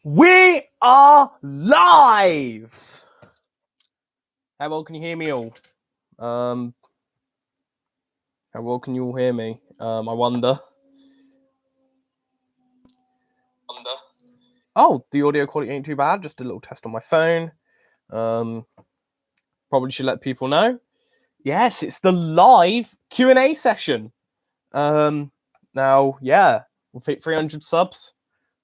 We are live! How well can you hear me all? How well can you all hear me? I wonder. Oh, the audio quality ain't too bad. Just a little test on my phone. Probably should let people know. Yes, it's the live Q&A session. Now, yeah, we'll hit 300 subs.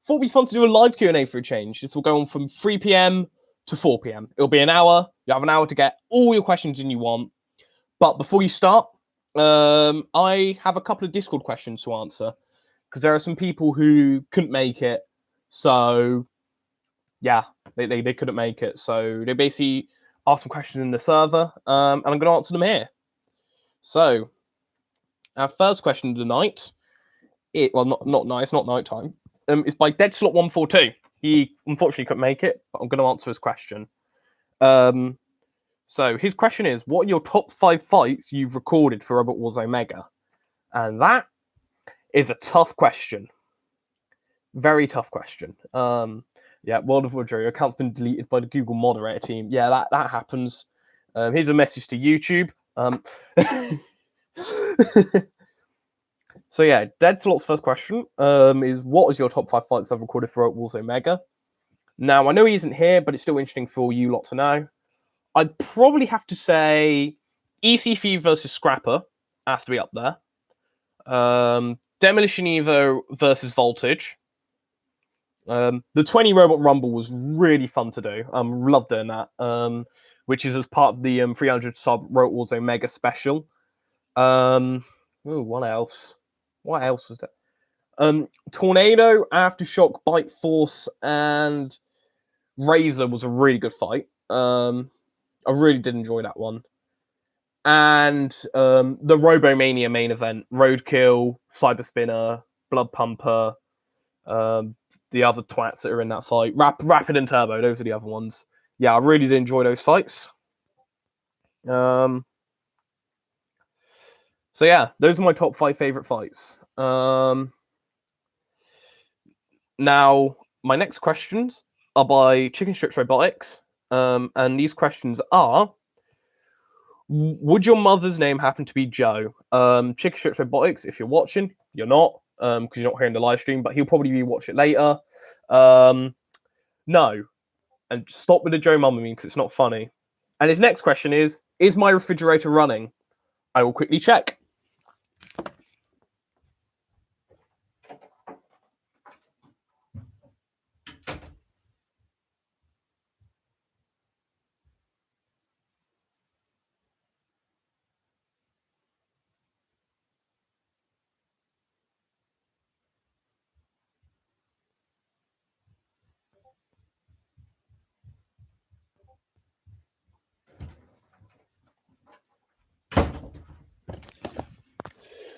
Thought it'd be fun to do a live Q&A for a change. This will go on from 3 p.m. to 4 p.m. It'll be an hour. You have an hour to get all your questions in you want. But before you start, I have a couple of Discord questions to answer because there are some people who couldn't make it. So, yeah, they couldn't make it. So they basically asked some questions in the server, and I'm going to answer them here. So, our first question of the night, not nighttime. It's by Deadslot142. He unfortunately couldn't make it, but I'm going to answer his question. So his question is, what are your top 5 fights you've recorded for Robot Wars Omega? And that is a tough question. Very tough question. Yeah, World of Warjo, your account's been deleted by the Google moderator team. Yeah, that happens. Here's a message to YouTube. So yeah, Deadslot's first question is, what is your top 5 fights I've recorded for Robot Wars Omega? Now, I know he isn't here, but it's still interesting for you lot to know. I'd probably have to say EC3 versus Scrapper has to be up there. Demolition Evo versus Voltage. The 20 Robot Rumble was really fun to do. Loved doing that. Which is as part of the 300 sub Robot Wars Omega special. What else? What else was there? Tornado, Aftershock, Bite Force, and Razor was a really good fight. I really did enjoy that one. And the Robomania main event, Roadkill, Cyber Spinner, Blood Pumper, the other twats that are in that fight, Rapid and Turbo, those are the other ones. Yeah, I really did enjoy those fights. So yeah, those are my top 5 favorite fights. Now, my next questions are by Chicken Strips Robotics. And these questions are, would your mother's name happen to be Joe? Chicken Strips Robotics, if you're watching, you're not, because you're not hearing the live stream, but he'll probably watch it later. No. And stop with the Joe Mama meme, because it's not funny. And his next question is my refrigerator running? I will quickly check.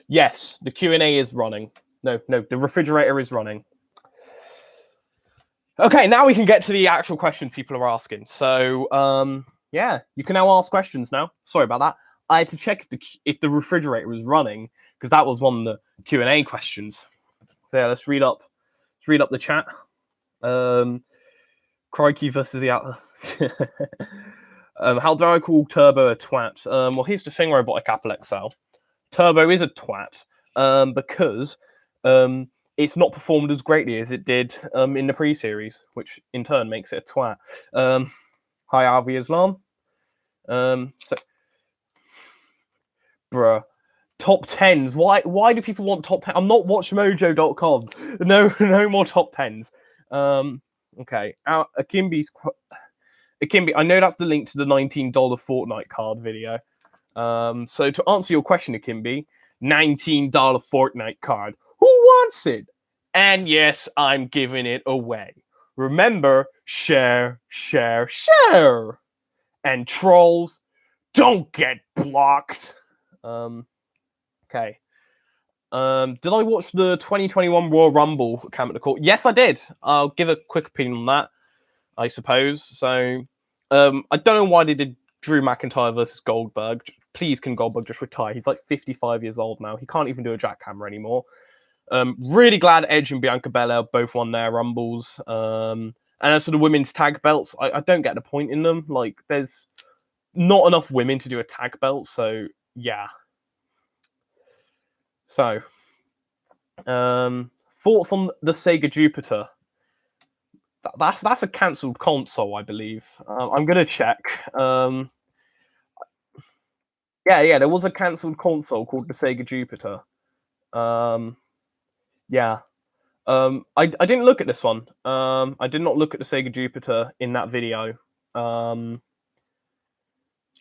Yes, the Q&A is running. No, the refrigerator is running. Okay, now we can get to the actual questions people are asking. So, yeah, you can now ask questions now. Sorry about that. I had to check if the refrigerator was running, because that was one of the Q&A questions. So yeah, let's read up the chat. Crikey versus the outlet. How do I call Turbo a twat? Well, here's the thing, Robotic Apple XL. Turbo is a twat because it's not performed as greatly as it did in the pre-series, which in turn makes it a twat. Hi, Avi Islam. Bruh. Top 10s. Why do people want top 10? I'm not watchmojo.com. No more top 10s. Okay. Akimbi, I know that's the link to the $19 Fortnite card video. So to answer your question, Akimbi, $19 Fortnite card. Who wants it? And yes, I'm giving it away. Remember, share. And trolls, don't get blocked. Okay. Did I watch the 2021 Royal Rumble Camp at the Court? Yes, I did. I'll give a quick opinion on that, I suppose. So, I don't know why they did Drew McIntyre versus Goldberg. Please, can Goldberg just retire? He's like 55 years old now. He can't even do a jackhammer anymore. Really glad Edge and Bianca Belair both won their Rumbles. And as for the women's tag belts, I don't get the point in them. Like, there's not enough women to do a tag belt, so yeah. So, thoughts on the Sega Jupiter? That's a cancelled console, I believe. I'm gonna check. Yeah, there was a cancelled console called the Sega Jupiter. Yeah. I didn't look at this one. I did not look at the Sega Jupiter in that video.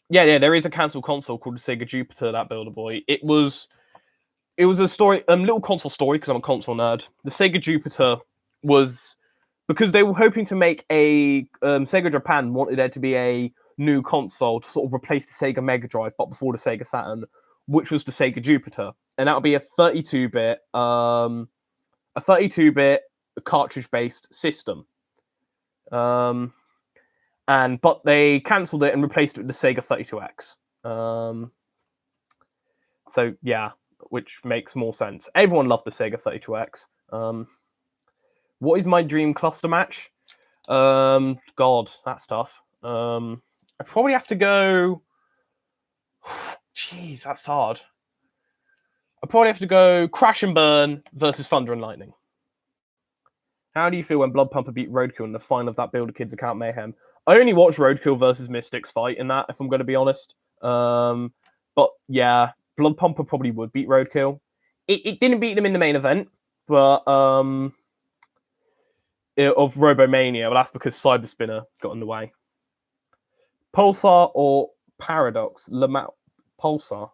Yeah, there is a cancelled console called the Sega Jupiter, that Builder Boy. It was a story, little console story, because I'm a console nerd. The Sega Jupiter was because they were hoping to make a Sega Japan wanted there to be a new console to sort of replace the Sega Mega Drive, but before the Sega Saturn, which was the Sega Jupiter, and that would be a 32-bit cartridge-based system. But they cancelled it and replaced it with the Sega 32X. So yeah, which makes more sense. Everyone loved the Sega 32X. What is my dream cluster match? God, that's tough. I probably have to go. Jeez, that's hard. I probably have to go Crash and Burn versus Thunder and Lightning. How do you feel when Blood Pumper beat Roadkill in the final of that Builder Kids account Mayhem? I only watched Roadkill versus Mystics fight in that, if I'm going to be honest. But yeah, Blood Pumper probably would beat Roadkill. It didn't beat them in the main event, but of Robomania, but that's because Cyber Spinner got in the way. Pulsar or Paradox? Pulsar.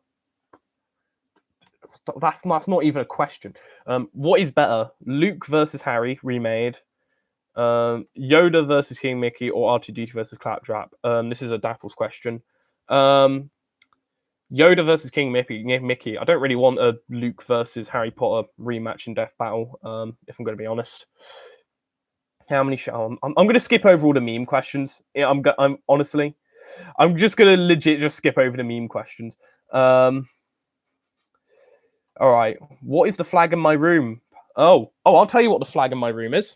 That's not even a question. What is better, Luke versus Harry remade, Yoda versus King Mickey, or R2-D2 versus Claptrap? This is a Dapple's question. Yoda versus King Mickey. I don't really want a Luke versus Harry Potter rematch in Death Battle. If I'm going to be honest. How many? I'm going to skip over all the meme questions. Yeah, I'm honestly, I'm just going to legit just skip over the meme questions. All right. What is the flag in my room? Oh, I'll tell you what the flag in my room is.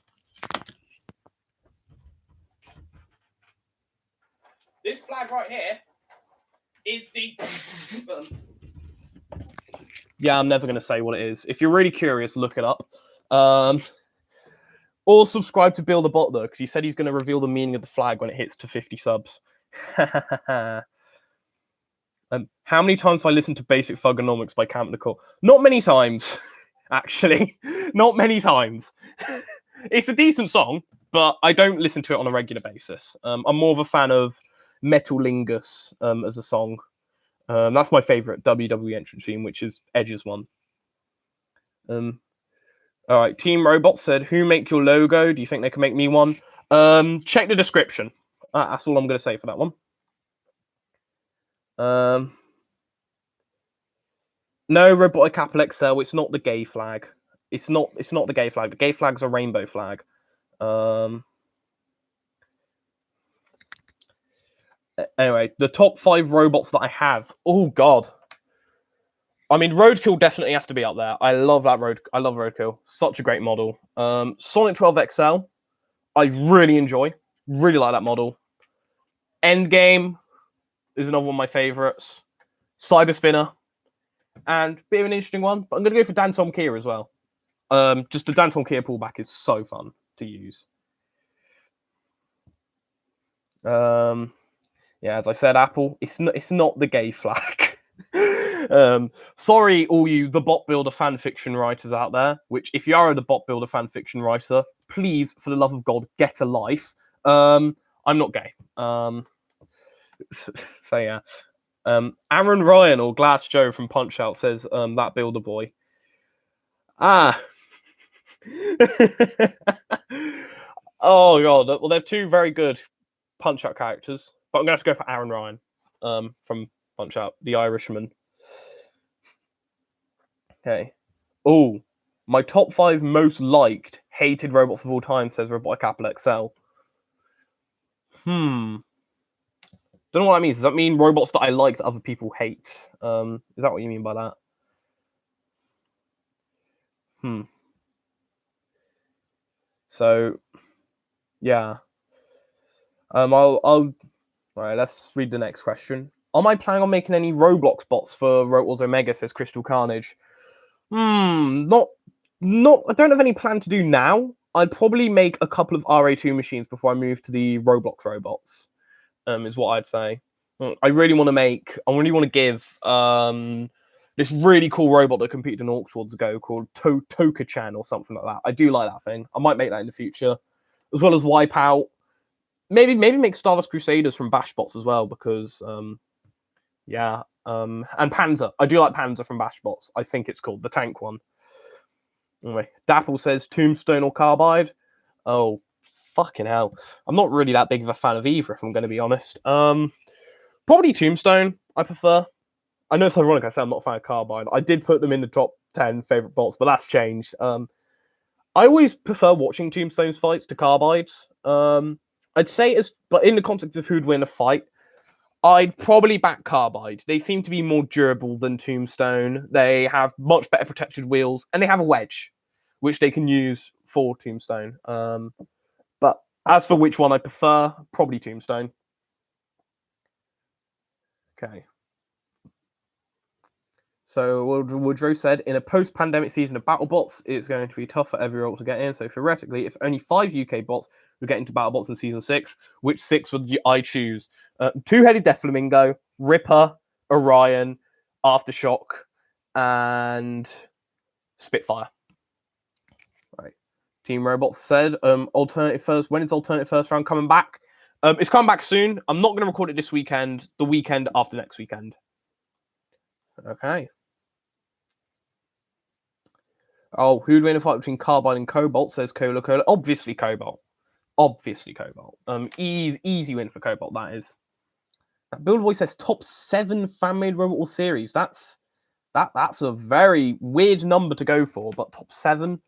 This flag right here is the... Yeah, I'm never going to say what it is. If you're really curious, look it up. Or subscribe to Build a Bot, though, because he said he's going to reveal the meaning of the flag when it hits to 50 subs. How many times have I listened to Basic Thugonomics by Camp Nicole? Not many times, actually. Not many times. It's a decent song, but I don't listen to it on a regular basis. I'm more of a fan of Metalingus as a song. That's my favourite WWE entrance theme, which is Edge's one. All right, Team Robot said, who make your logo? Do you think they can make me one? Check the description. That's all I'm going to say for that one. No, Robotic Apple XL. It's not the gay flag. It's not the gay flag. The gay flag's a rainbow flag. Anyway, the top 5 robots that I have. Oh God. I mean, Roadkill definitely has to be up there. I love that I love Roadkill. Such a great model. Sonic 12 XL. I really enjoy. Really like that model. Endgame is another one of my favorites. Cyber Spinner. And bit of an interesting one, but I'm going to go for Danton Kia as well. Just the Danton Kia pullback is so fun to use. Yeah, as I said, Apple, it's not the gay flag. Sorry, all you the Bot Builder fan fiction writers out there. Which, if you are the Bot Builder fan fiction writer, please, for the love of God, get a life. I'm not gay. So yeah. Aaron Ryan or Glass Joe from Punch Out says that Builder Boy. Oh God. Well, they're two very good Punch Out characters, but I'm gonna have to go for Aaron Ryan from Punch Out, the Irishman. Okay. Oh, my top 5 most liked, hated robots of all time, says Robotic Apple XL. Don't know what that means. Does that mean robots that I like that other people hate? Is that what you mean by that? So, yeah. All right, let's read the next question. Am I planning on making any Roblox bots for Rotwars Omega, says Crystal Carnage? Not. I don't have any plan to do now. I'd probably make a couple of RA2 machines before I move to the Roblox robots. Is what I'd say. I really want to give this really cool robot that competed in Orcs Wars ago called Toka-chan or something like that. I do like that thing. I might make that in the future, as well as Wipeout. Maybe make Stardust Crusaders from Bashbots as well, because and Panzer. I do like Panzer from Bashbots. I think it's called the tank one. Anyway, Dapple says Tombstone or Carbide. Oh, fucking hell. I'm not really that big of a fan of either, if I'm going to be honest. Probably Tombstone, I prefer. I know it's ironic I say I'm not a fan of Carbide. I did put them in the top 10 favourite bots, but that's changed. I always prefer watching Tombstone's fights to Carbide's. I'd say, but in the context of who'd win a fight, I'd probably back Carbide. They seem to be more durable than Tombstone. They have much better protected wheels, and they have a wedge, which they can use for Tombstone. But as for which one I prefer, probably Tombstone. Okay. So Woodrow said, in a post-pandemic season of BattleBots, it's going to be tough for every role to get in. So theoretically, if only 5 UK bots would get into BattleBots in season 6, which 6 would I choose? Two-headed Death Flamingo, Ripper, Orion, Aftershock, and Spitfire. Right. Team Robots said, alternative first. When is alternative first round coming back? It's coming back soon. I'm not going to record it this weekend. The weekend after next weekend. Okay. Oh, who'd win a fight between Carbide and Cobalt, says Cola. Obviously Cobalt. Easy win for Cobalt, that is. That Build Boy says top 7 fan-made Robot Wars series. That's a very weird number to go for, but top 7.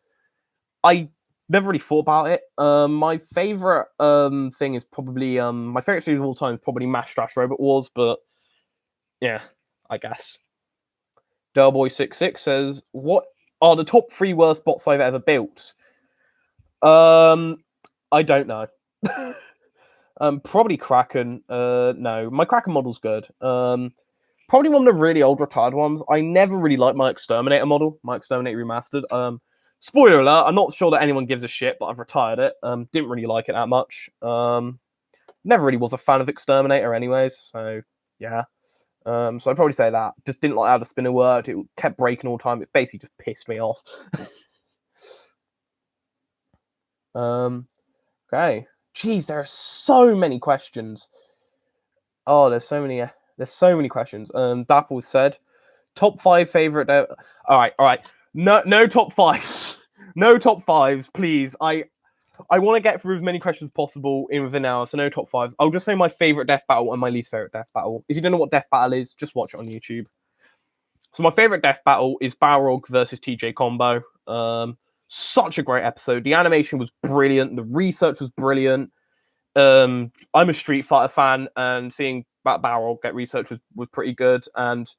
I never really thought about it. My favorite thing is probably my favorite series of all time is probably Mash Trash Robot Wars, but yeah, I guess. Delboy66 says, what are the top 3 worst bots I've ever built? I don't know. Probably Kraken. No, my Kraken model's good. Probably one of the really old retired ones. I never really liked my Exterminator model, my Exterminator Remastered. Spoiler alert, I'm not sure that anyone gives a shit, but I've retired it. Didn't really like it that much. Never really was a fan of Exterminator anyways, so yeah. So I'd probably say that. Just didn't like how the spinner worked. It kept breaking all the time. It basically just pissed me off. Okay. Jeez, there are so many questions. Oh, there's so many questions. Dapple said, top 5 favorite. All right. No top 5s. No top 5s, please. I want to get through as many questions as possible within an hour, so no top 5s. I'll just say my favorite death battle and my least favorite death battle. If you don't know what death battle is, just watch it on YouTube. So my favorite death battle is Balrog versus TJ Combo. Such a great episode. The animation was brilliant. The research was brilliant. I'm a Street Fighter fan, and seeing Balrog get research was pretty good. And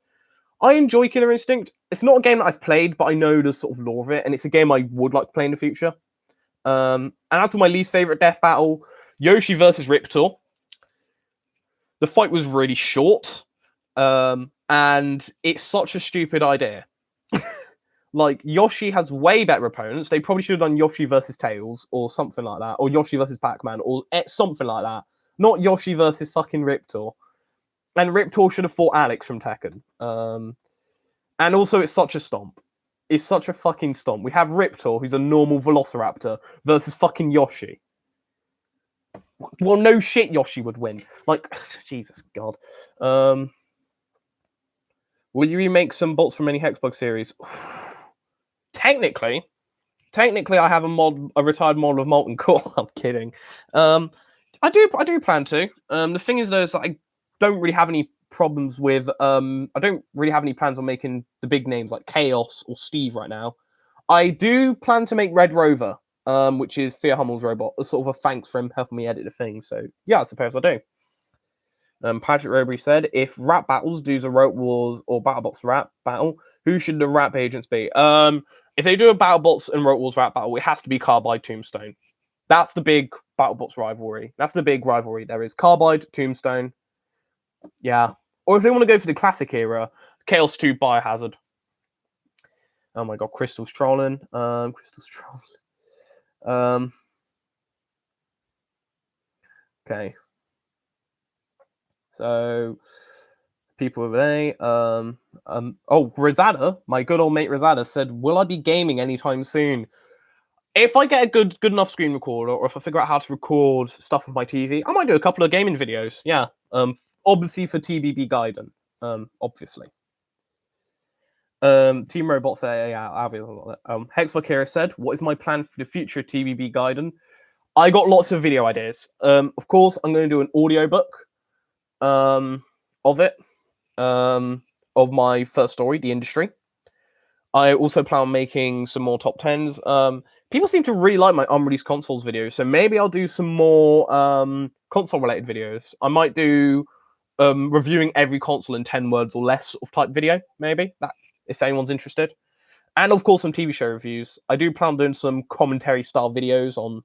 I enjoy Killer Instinct. It's not a game that I've played, but I know the sort of lore of it, and it's a game I would like to play in the future. And as for my least favorite death battle, Yoshi versus Riptor. The fight was really short, and it's such a stupid idea. Like, Yoshi has way better opponents. They probably should have done Yoshi versus Tails or something like that, or Yoshi versus Pac-Man, or something like that. Not Yoshi versus fucking Riptor. And Riptor should have fought Alex from Tekken. And also, it's such a stomp. It's such a fucking stomp. We have Riptor, who's a normal Velociraptor, versus fucking Yoshi. Well, no shit, Yoshi would win. Like, Jesus God. Will you remake some bots from any Hexbug series? Technically, I have a retired model of Molten Core. I'm kidding. I do plan to. The thing is, though, is that I don't really have any problems with. I don't really have any plans on making the big names like Chaos or Steve right now. I do plan to make Red Rover, which is Thea Hummel's robot, as sort of a thanks for him helping me edit the thing. So yeah, I suppose I do. Patrick Robury said, if rap battles do a Rope Wars or BattleBots rap battle, who should the rap agents be? if they do a BattleBots and Robot Wars rap battle, it has to be Carbide Tombstone. That's the big BattleBots rivalry. That's the big rivalry. There is Carbide, Tombstone. Yeah. Or if they want to go for the classic era, Chaos 2 Biohazard. Oh my god, Crystal's trolling. Crystal's trolling. Okay. So people over there. Rosada, my good old mate Rosada said, "Will I be gaming anytime soon?" If I get a good enough screen recorder, or if I figure out how to record stuff with my TV, I might do a couple of gaming videos. Yeah. Obviously for TBB Gaiden. Obviously. Team Robots say, yeah, Hex Valkyria said, "What is my plan for the future of TBB Gaiden?" I got lots of video ideas. Of course, I'm going to do an audiobook of it, of my first story, The Industry. I also plan on making some more top 10s. People seem to really like my unreleased consoles videos, so maybe I'll do some more console-related videos. I might do reviewing every console in 10 words or less of type video, maybe, that if anyone's interested. And of course, some TV show reviews. I do plan on doing some commentary-style videos on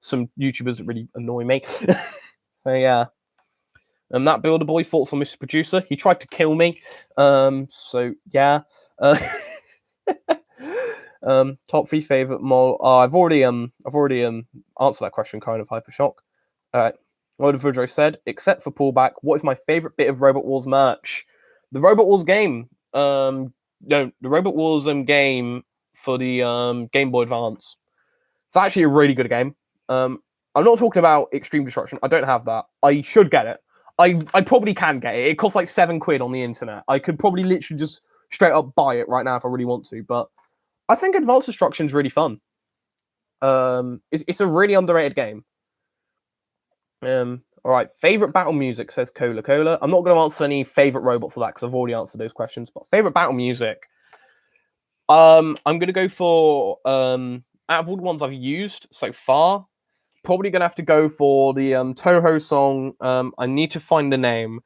some YouTubers that really annoy me. So yeah. That Builder Boy, thoughts on Mr. Producer. He tried to kill me. So yeah. Top 3 favorite mole. I've already answered that question. Kind of hyper shock. Lord of Woodrow said, except for pullback, what is my favorite bit of Robot Wars merch? The Robot Wars game. The Robot Wars game for the Game Boy Advance. It's actually a really good game. I'm not talking about Extreme Destruction. I don't have that. I should get it. I probably can get it. It costs like £7 on the internet. I could probably literally just straight up buy it right now if I really want to. But I think Advanced Destruction is really fun. It's a really underrated game. All right, favorite battle music, says Cola Cola. I'm not going to answer any favorite robots for that because I've already answered those questions. But favorite battle music, I'm going to go for out of all the ones I've used so far, probably going to have to go for the Toho song. I need to find the name.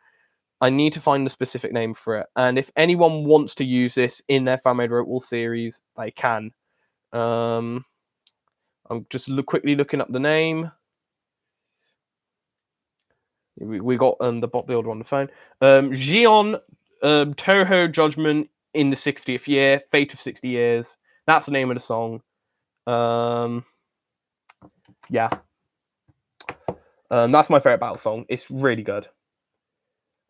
I need to find the specific name for it. And if anyone wants to use this in their fan-made Robot Wars series, they can. I'm just quickly looking up the name. We got the bot builder on the phone. Gion Toho Judgment in the 60th year, Fate of 60 Years. That's the name of the song. Yeah. That's my favorite battle song. It's really good.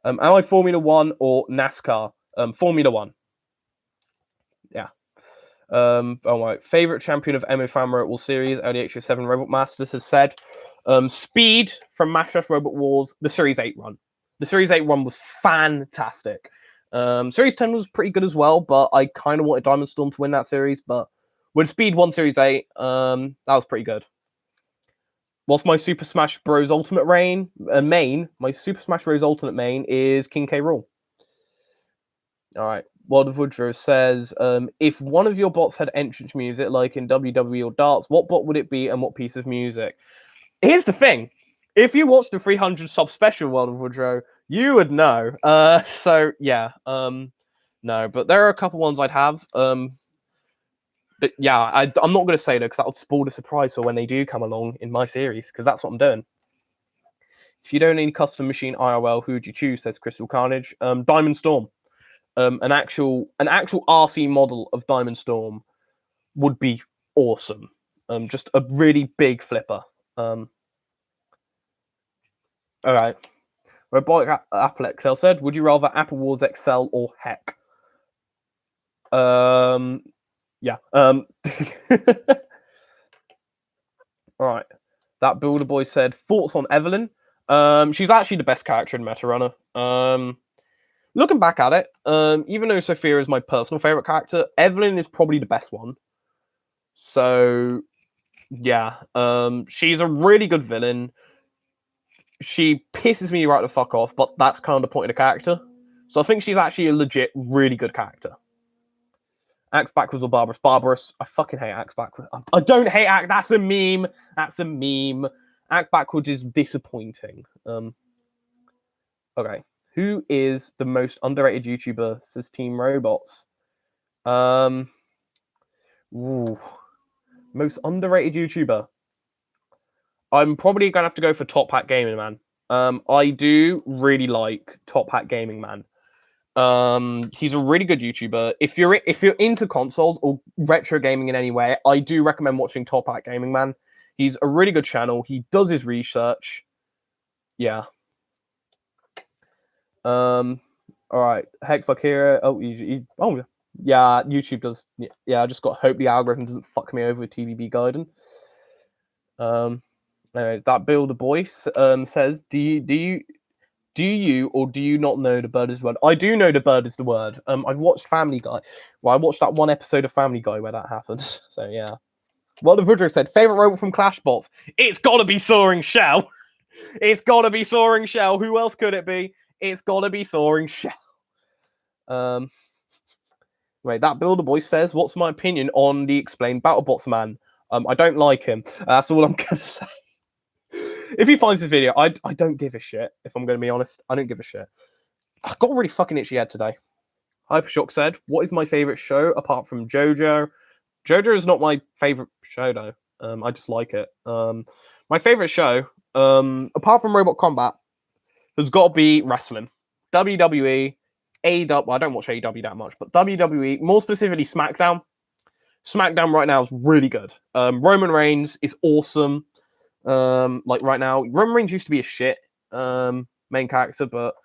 Am I Formula One or NASCAR? Formula One. Yeah. My favorite champion of MO Fan Robot Wars series, LDH7 Robot Masters, has said Speed from Mash Rush Robot Wars, the Series 8 run. The Series 8 run was fantastic. Series 10 was pretty good as well, but I kind of wanted Diamond Storm to win that series. But when Speed won Series 8, that was pretty good. Whilst my Super Smash Bros. Ultimate main, my Super Smash Bros. Ultimate main is King K. Rool. All right. World of Woodrow says, if one of your bots had entrance music, like in WWE or Darts, what bot would it be and what piece of music? Here's the thing. If you watched the 300 sub special World of Woodrow, you would know. So, yeah. No, but there are a couple ones I'd have. But yeah, I'm not going to say though, because that would spoil the surprise for when they do come along in my series, because that's what I'm doing. If you don't need custom machine IRL, who would you choose? Says Crystal Carnage. Diamond Storm. An actual RC model of Diamond Storm would be awesome. Just a really big flipper. All right. Robotic Apple XL said, would you rather Apple Wars XL or Heck? Yeah. All right. That Builder Boy said, thoughts on Evelyn? She's actually the best character in Meta Runner. Looking back at it, even though Sophia is my personal favorite character, Evelyn is probably the best one. So, yeah. She's a really good villain. She pisses me right the fuck off, but that's kind of the point of the character. So I think she's actually a legit, really good character. Axe backwards or Barbarous? Barbarous. I fucking hate Axe backwards. I don't hate Axe. That's a meme. That's a meme. Axe backwards is disappointing. Okay. Who is the most underrated YouTuber? Says Team Robots. Ooh. Most underrated YouTuber. I'm probably gonna have to go for Top Hat Gaming Man. I do really like Top Hat Gaming Man. He's a really good YouTuber. If you're into consoles or retro gaming in any way, I do recommend watching Top Hat Gaming Man. He's a really good channel. He does his research. Yeah. All right. Hexfuck Hero. Oh, yeah. YouTube does. Yeah, I just got hope the algorithm doesn't fuck me over with TVB Gaiden. Anyways, that Builder Boy says, do you or do you not know the bird is the word? I do know the bird is the word. I've watched Family Guy. Well, I watched that one episode of Family Guy where that happens. So yeah. Well, the Woodrow said, favorite robot from Clashbots. It's gotta be Soaring Shell. It's gotta be Soaring Shell. Who else could it be? It's gotta be Soaring Shell. Wait, that Builder Boy says, what's my opinion on the explained BattleBots man? I don't like him. That's all I'm gonna say. If he finds this video, I don't give a shit. If I'm going to be honest, I don't give a shit. I got a really fucking itchy head today. Hypershock said, what is my favourite show apart from JoJo? JoJo is not my favourite show, though. I just like it. My favourite show, apart from Robot Combat, has got to be wrestling. WWE, AEW. Well, I don't watch AEW that much, but WWE, more specifically SmackDown. SmackDown right now is really good. Roman Reigns is awesome. Like right now, Roman Reigns used to be a shit main character, but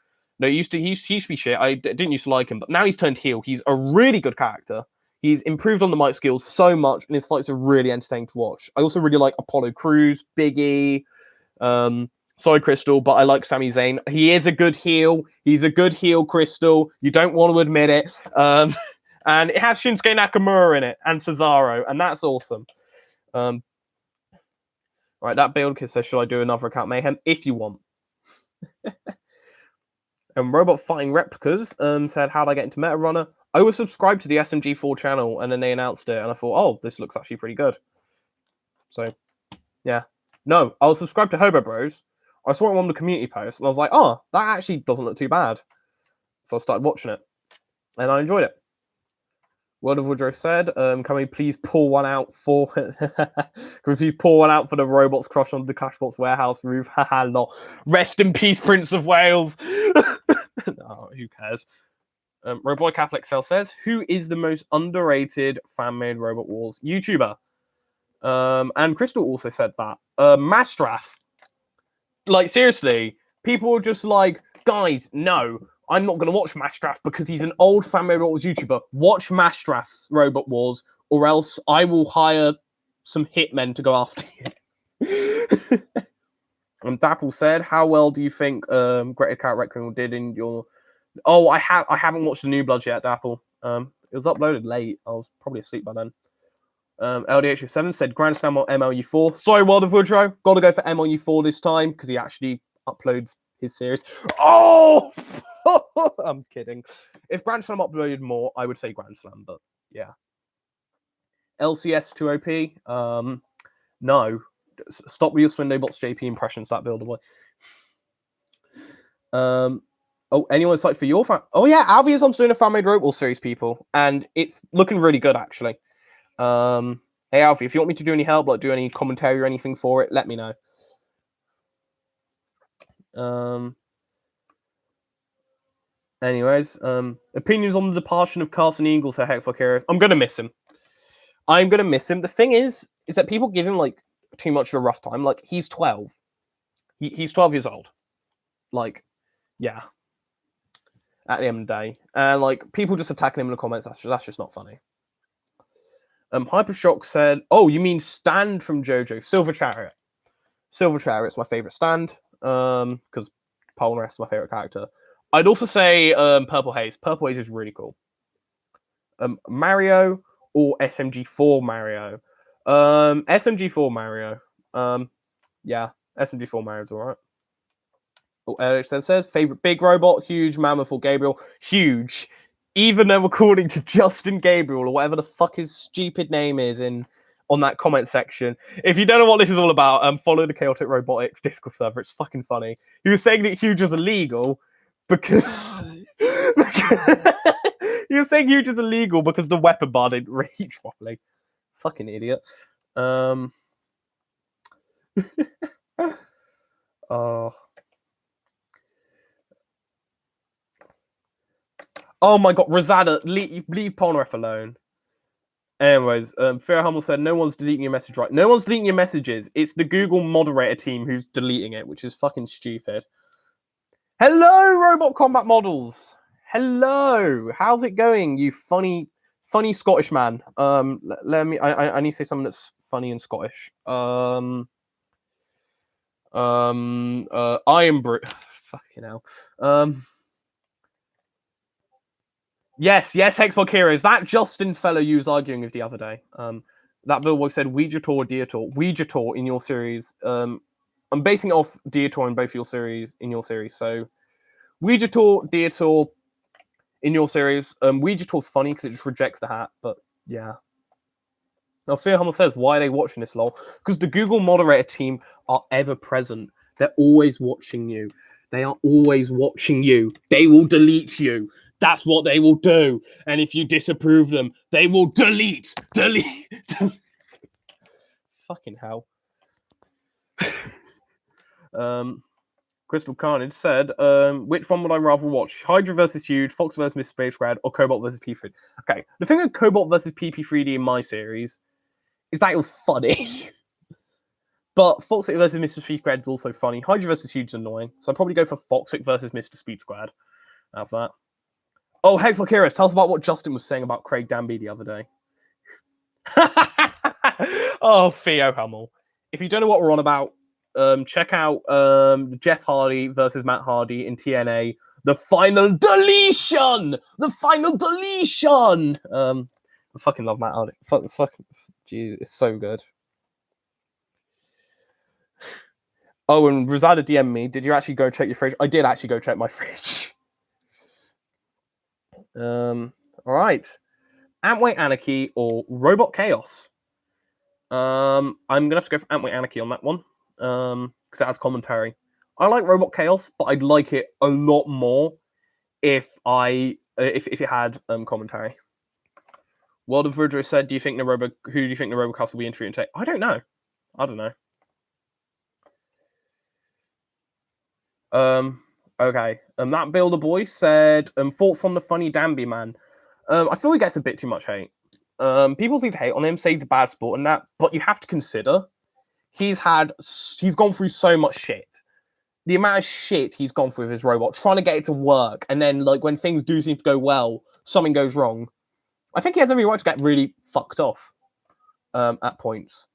no, he used to be shit. I didn't used to like him, but now he's turned heel. He's a really good character. He's improved on the mic skills so much, and his fights are really entertaining to watch. I also really like Apollo Crews, Big E, sorry Crystal, but I like Sami Zayn. He is a good heel. He's a good heel, Crystal. You don't want to admit it. And it has Shinsuke Nakamura in it and Cesaro, and that's awesome. Right, that build kid says, should I do another account mayhem? If you want. And Robot Fighting Replicas said, how'd I get into Meta Runner? I was subscribed to the SMG4 channel, and then they announced it, and I thought, oh, this looks actually pretty good. So, yeah. No, I was subscribed to Hobo Bros. I saw it on the community post, and I was like, oh, that actually doesn't look too bad. So I started watching it, and I enjoyed it. World of Woodrow said, can we please pour one out for the robots crush on the Clashbots warehouse roof? Haha, lol. Rest in peace, Prince of Wales. No, who cares? Roboy Catholic Cell says, who is the most underrated fan-made Robot Wars YouTuber? And Crystal also said that. Mastraff. Like, seriously, people are just like, guys, no. I'm not going to watch Mastraff because he's an old fan-made Robot Wars YouTuber. Watch Mastraff's Robot Wars, or else I will hire some hitmen to go after you. And Dapple said, how well do you think Greater Cat Requiem did in your... Oh, I haven't watched the New Blood yet, Dapple. It was uploaded late. I was probably asleep by then. LDH7 said, Grand Slam or MLU4. Sorry, World of Woodrow. Got to go for MLU4 this time because he actually uploads his series. Oh! I'm kidding. If Grand Slam uploaded more, I would say Grand Slam, but yeah. LCS2OP, no. Stop with your Swindobots JP impressions, that builder boy. Oh, anyone excited for your fan? Oh yeah, Alvi is on doing a fan-made Robot Wars series, people, and it's looking really good actually. Hey Alfie, if you want me to do any help, like do any commentary or anything for it, let me know. Anyways, opinions on the departure of Carson Eagles for Heckfuck Heroes. I'm gonna miss him. I'm gonna miss him. The thing is that people give him like too much of a rough time. Like he's 12. He's 12 years old. Like, yeah. At the end of the day, and like people just attacking him in the comments. That's just not funny. Hypershock said, "Oh, you mean Stand from JoJo? Silver Chariot. Silver Chariot's my favorite stand. Because Polnareff is my favorite character. I'd also say Purple Haze. Purple Haze is really cool. Mario or SMG4 Mario? SMG4 Mario. Yeah, SMG4 Mario's alright. Oh, Eric says, favorite big robot, huge, mammoth or Gabriel? Huge. Even though according to Justin Gabriel, or whatever the fuck his stupid name is on that comment section. If you don't know what this is all about, follow the Chaotic Robotics Discord server. It's fucking funny. He was saying that huge is illegal because... he was saying huge is illegal because the weapon bar didn't reach properly. Fucking idiot. Oh. Oh my god, Rosada, leave Polnareff alone. Anyways, Fair Hummel said, no one's deleting your message, right? No one's deleting your messages. It's the Google moderator team who's deleting it, which is fucking stupid. Hello, Robot Combat Models. Hello. How's it going, you funny Scottish man? Let me. I need to say something that's funny and Scottish. Iron Brute. Fucking hell. Yes, Hexbug Heroes. That Justin fellow you was arguing with the other day. That billboy said Ouija Tour, Deator. Ouija Tour in your series. I'm basing it off Deator in both your series. So Ouija Tour, Deator in your series. Ouija Tour's funny because it just rejects the hat, but yeah. Now Fear Hummel says, why are they watching this, lol? Because the Google moderator team are ever present. They're always watching you. They are always watching you. They will delete you. That's what they will do. And if you disapprove them, they will delete. Fucking hell. Crystal Carnage said, which one would I rather watch? Hydra versus Huge, Fox versus Mr. Space Grad, or Cobalt versus P3? Okay, the thing with Cobalt versus PP3D in my series is that it was funny. But Foxic versus Mr. Speed Squad is also funny. Hydra versus Huge is annoying. So I'd probably go for Foxic versus Mr. Speed Squad. Have that. Oh, Hexbug Heroes, tell us about what Justin was saying about Craig Danby the other day. Oh, Theo Hummel. If you don't know what we're on about, check out Jeff Hardy versus Matt Hardy in TNA. The final deletion! I fucking love Matt Hardy. Fucking, geez, it's so good. Oh, and Rosada DM'd me. Did you actually go check your fridge? I did actually go check my fridge. All right. Antway Anarchy or Robot Chaos? I'm gonna have to go for Antway Anarchy on that one. Because it has commentary. I like Robot Chaos, but I'd like it a lot more if it had commentary. World of Virgil said, who do you think the Robocast will be interviewing today? I don't know. Okay. That Builder Boy said, thoughts on the funny Danby man. I feel he gets a bit too much hate. People seem to hate on him, say he's a bad sport and that, but you have to consider he's gone through so much shit. The amount of shit he's gone through with his robot, trying to get it to work, and then like when things do seem to go well, something goes wrong. I think he has every right to get really fucked off at points.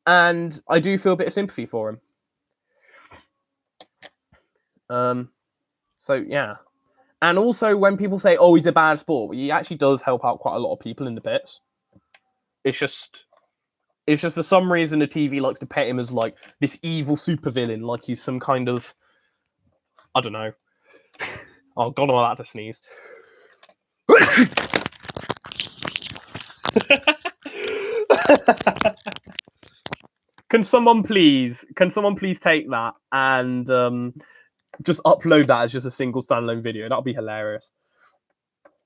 And I do feel a bit of sympathy for him. So yeah. And also when people say, oh, he's a bad sport, he actually does help out quite a lot of people in the pits. It's just for some reason the TV likes to pet him as like this evil supervillain, like he's some kind of, I don't know. Oh god, I'm allowed to sneeze. Can someone please take that and just upload that as just a single standalone video? That'll be hilarious.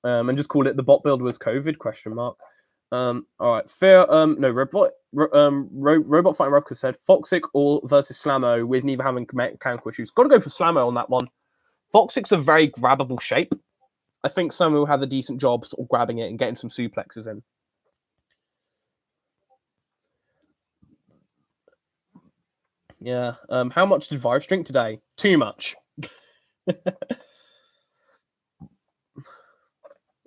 And just call it the bot build was COVID ? All right, fair. No, Robot Fighting Robka said Foxic or versus Slammo with neither having mechanical issues. Got to go for Slammo on that one. Foxic's a very grabbable shape. I think Slammo will have a decent job sort of grabbing it and getting some suplexes in. Yeah. How much did Virus drink today? Too much.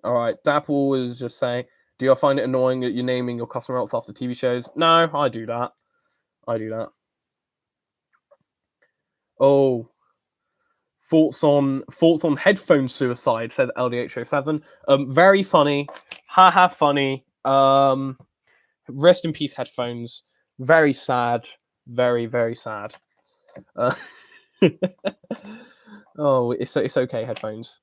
All right. Dapple was just saying, do you find it annoying that you're naming your customer else after TV shows? No, I do that. Oh. Thoughts on headphone suicide, said LDH07. Very funny. Haha funny. Rest in peace, headphones. Very sad. Very, very sad. Oh, it's okay, headphones.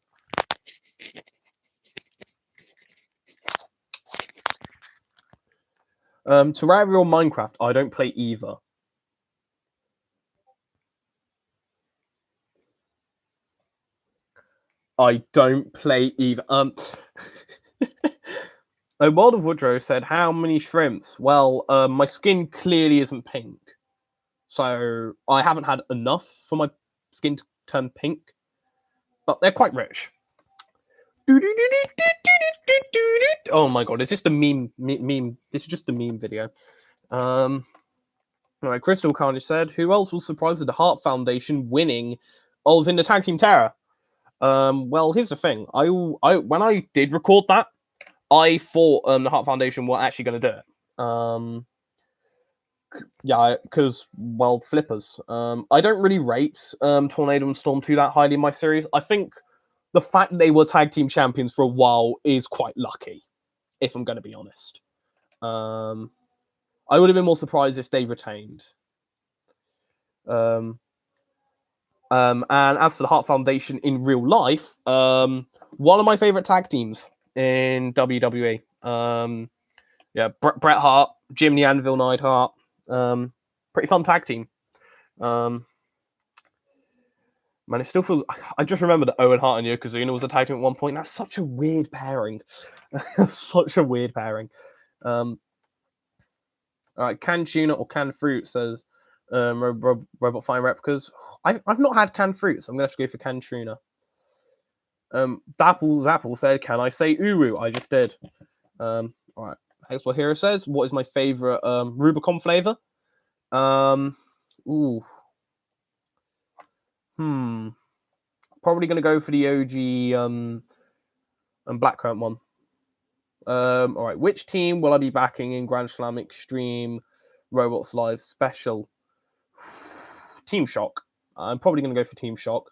Terraria or Minecraft? I don't play either. I don't play either. World of Woodrow said, "How many shrimps?" Well, my skin clearly isn't pink, so I haven't had enough for my skin to turn pink. But they're quite rich. Oh my god, is this the meme? This is just the meme video. All right, Crystal Carnage said, "Who else was surprised at the Heart Foundation winning? I was in the Tag Team Terror." Well, here's the thing. I when I did record that, I thought the Heart Foundation were actually going to do it. Yeah, because well, flippers. I don't really rate Tornado and Storm 2 that highly in my series. I think the fact that they were tag team champions for a while is quite lucky, if I'm going to be honest. I would have been more surprised if they retained. And as for the Heart Foundation in real life, one of my favorite tag teams in WWE. Yeah, Bret Hart, Jim the Anvil Neidhart. Pretty fun tag team. Man, it still feels. I just remember that Owen Hart and Yokozuna was a tag team at one point. That's such a weird pairing. Such a weird pairing. All right, canned tuna or canned fruit, says Robot Fine Replicas. I've not had canned fruit, so I'm gonna have to go for canned tuna. Dapple Zapple said, "Can I say uru?" I just did. All right. Hexwell Hero says, "What is my favorite Rubicon flavor?" Ooh. Probably gonna go for the OG and blackcurrant one. All right. Which team will I be backing in Grand Slam Extreme Robots Live Special? Team Shock. I'm probably gonna go for Team Shock.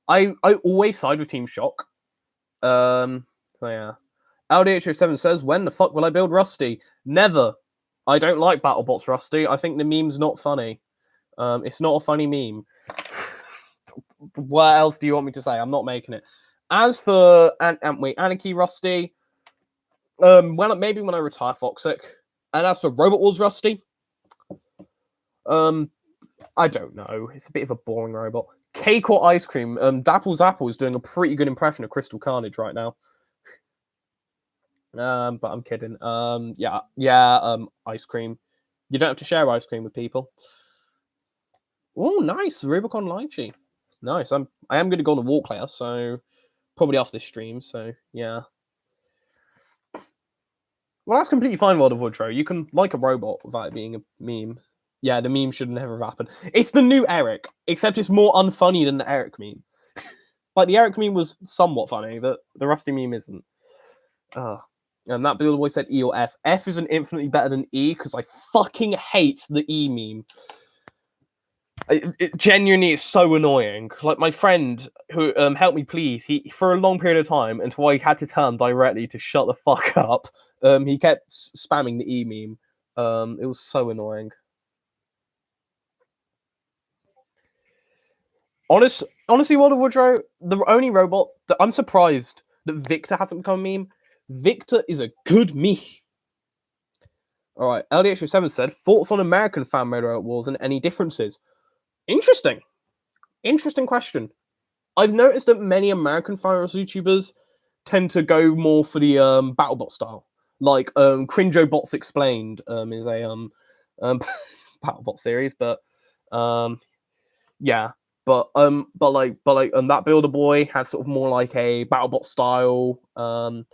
I always side with Team Shock. So yeah. LDH07 says, "When the fuck will I build Rusty?" Never. I don't like BattleBots Rusty. I think the meme's not funny. It's not a funny meme. What else do you want me to say? I'm not making it. As for Anarchy Rusty, maybe when I retire Foxic. And as for Robot Wars Rusty, I don't know. It's a bit of a boring robot. Cake or ice cream? Dapple Zapple is doing a pretty good impression of Crystal Carnage right now. But I'm kidding. Ice cream. You don't have to share ice cream with people. Oh, nice. Rubicon Lychee. Nice. I am going to go on a walk later, so probably after this stream, so yeah. Well, that's completely fine, World of Woodrow. You can like a robot without it being a meme. Yeah, the meme should never have happened. It's the new Eric, except it's more unfunny than the Eric meme. Like, the Eric meme was somewhat funny, but the Rusty meme isn't. And that Bill boy said E or F. F isn't infinitely better than E, because I fucking hate the E meme. It genuinely is so annoying. Like, my friend who helped me please, he for a long period of time until I had to tell him directly to shut the fuck up. He kept spamming the E meme. It was so annoying. Honestly, World of Woodrow, the only robot that I'm surprised that Victor hasn't become a meme. Victor is a good meme. All right, LDH7 said, "Thoughts on American fan mode Robot Wars and any differences?" Interesting question. I've noticed that many American fan YouTubers tend to go more for the BattleBot style. Like Crinjo Bots Explained is a BattleBot series, but yeah. But that Builder Boy has sort of more like a BattleBot style, and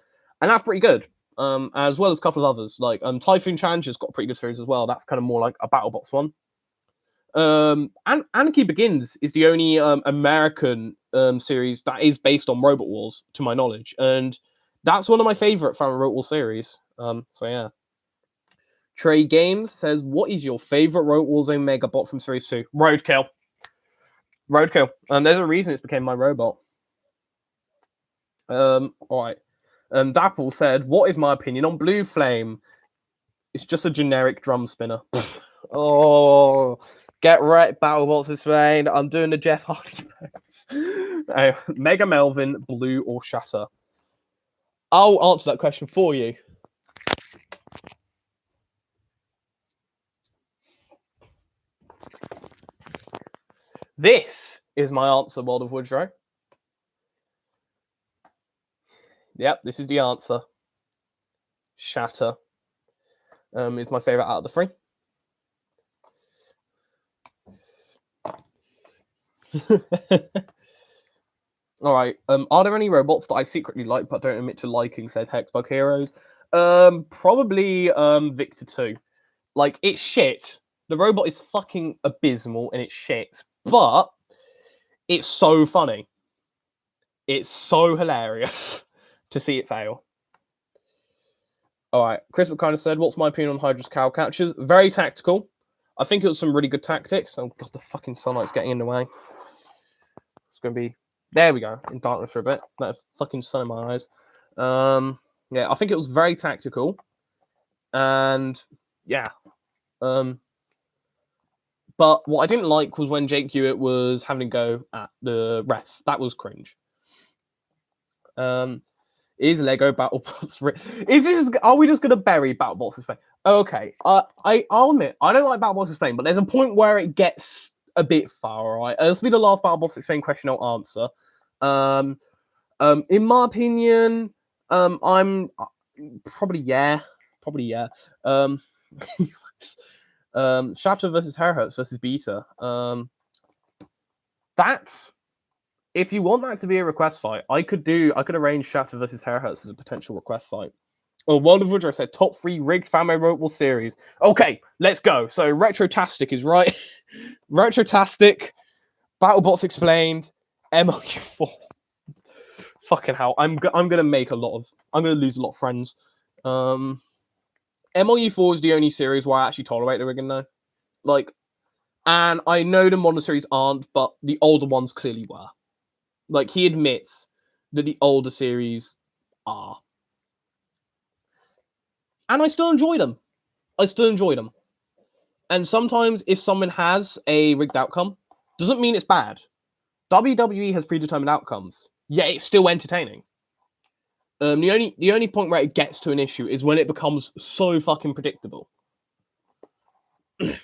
that's pretty good. As well as a couple of others, like Typhoon Challenge has got a pretty good series as well. That's kind of more like a BattleBots one. And Anarchy Begins is the only American series that is based on Robot Wars, to my knowledge, and that's one of my favorite fan Robot Wars series. So yeah. Trey Games says, "What is your favorite Robot Wars Omega bot from Series 2? Roadkill. And there's a reason it's became my robot. All right. Dapple said, "What is my opinion on Blue Flame?" It's just a generic drum spinner. Oh, get wrecked, BattleBots Explained. I'm doing the Jeff Hardy pose. Mega Melvin, Blue or Shatter? I'll answer that question for you. This is my answer, World of Woodrow. Yep, this is the answer. Shatter is my favorite out of the three. All right. Are there any robots that I secretly like but don't admit to liking? Said Hexbug Heroes. Probably Victor 2. Like, it's shit. The robot is fucking abysmal and it's shit, but it's so funny. It's so hilarious to see it fail. All right. Crystal kind of said, "What's my opinion on Hydra's cow catchers? Very tactical. I think it was some really good tactics. Oh god, the fucking sunlight's getting in the way. It's gonna be. There we go, in darkness for a bit. That fucking sun in my eyes. Yeah, I think it was very tactical. And, yeah. But what I didn't like was when Jake Hewitt was having to go at the ref. That was cringe. Is Lego BattleBots... Are we just going to bury BattleBots Explained? Okay, I'll admit, I don't like BattleBots Explained, but there's a point where it gets a bit far, alright? This will be the last BattleBots Explained question I'll answer. In my opinion, I'm probably yeah. Shatter versus Terahertz versus Beta. That, if you want that to be a request fight, I could arrange Shatter versus Terahertz as a potential request fight. Oh, World of Woodrow said top 3 rigged fan-made robot series. Okay, let's go. So Retrotastic is right. Retrotastic, BattleBots Explained, MLU4. Fucking hell, I'm gonna lose a lot of friends. MLU4 is the only series where I actually tolerate the rigging though. Like, and I know the modern series aren't, but the older ones clearly were. Like, he admits that the older series are. And I still enjoy them. And sometimes if someone has a rigged outcome, doesn't mean it's bad. WWE has predetermined outcomes. Yeah, it's still entertaining. The only point where it gets to an issue is when it becomes so fucking predictable. I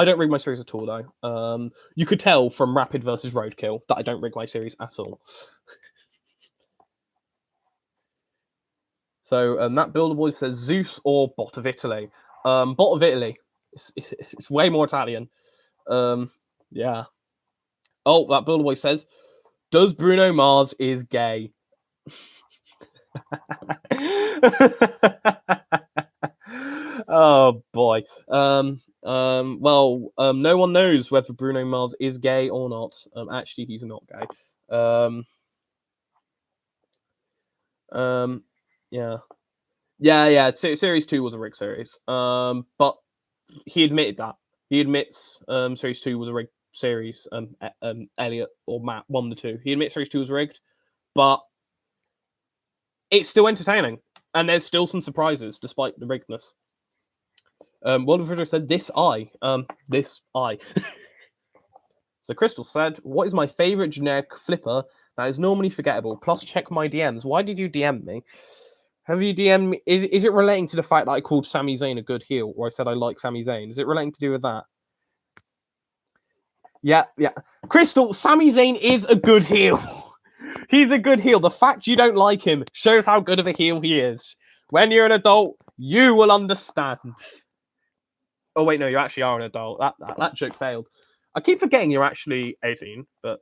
don't rig my series at all, though. You could tell from Rapid versus Roadkill that I don't rig my series at all. So Matt Builderboy says Zeus or Bot of Italy. Bot of Italy. It's way more Italian. Yeah. Oh, that Builderboy says, does Bruno Mars is gay? Oh boy. Well, no one knows whether Bruno Mars is gay or not. Actually, he's not gay. Yeah. Series 2 was a rigged series. But he admitted that. He admits Series 2 was a rigged series. Elliot or Matt, 1 to 2. He admits Series 2 was rigged, but it's still entertaining, and there's still some surprises despite the riggedness. World of Riddler said, this eye. So Crystal said, what is my favorite generic flipper that is normally forgettable? Plus, check my DMs. Why did you DM me? Have you DM'd me? Is it relating to the fact that I called Sami Zayn a good heel, or I said I like Sami Zayn? Is it relating to do with that? Yeah. Crystal, Sami Zayn is a good heel. He's a good heel. The fact you don't like him shows how good of a heel he is. When you're an adult, you will understand. Oh, wait, no, you actually are an adult. That joke failed. I keep forgetting you're actually 18, but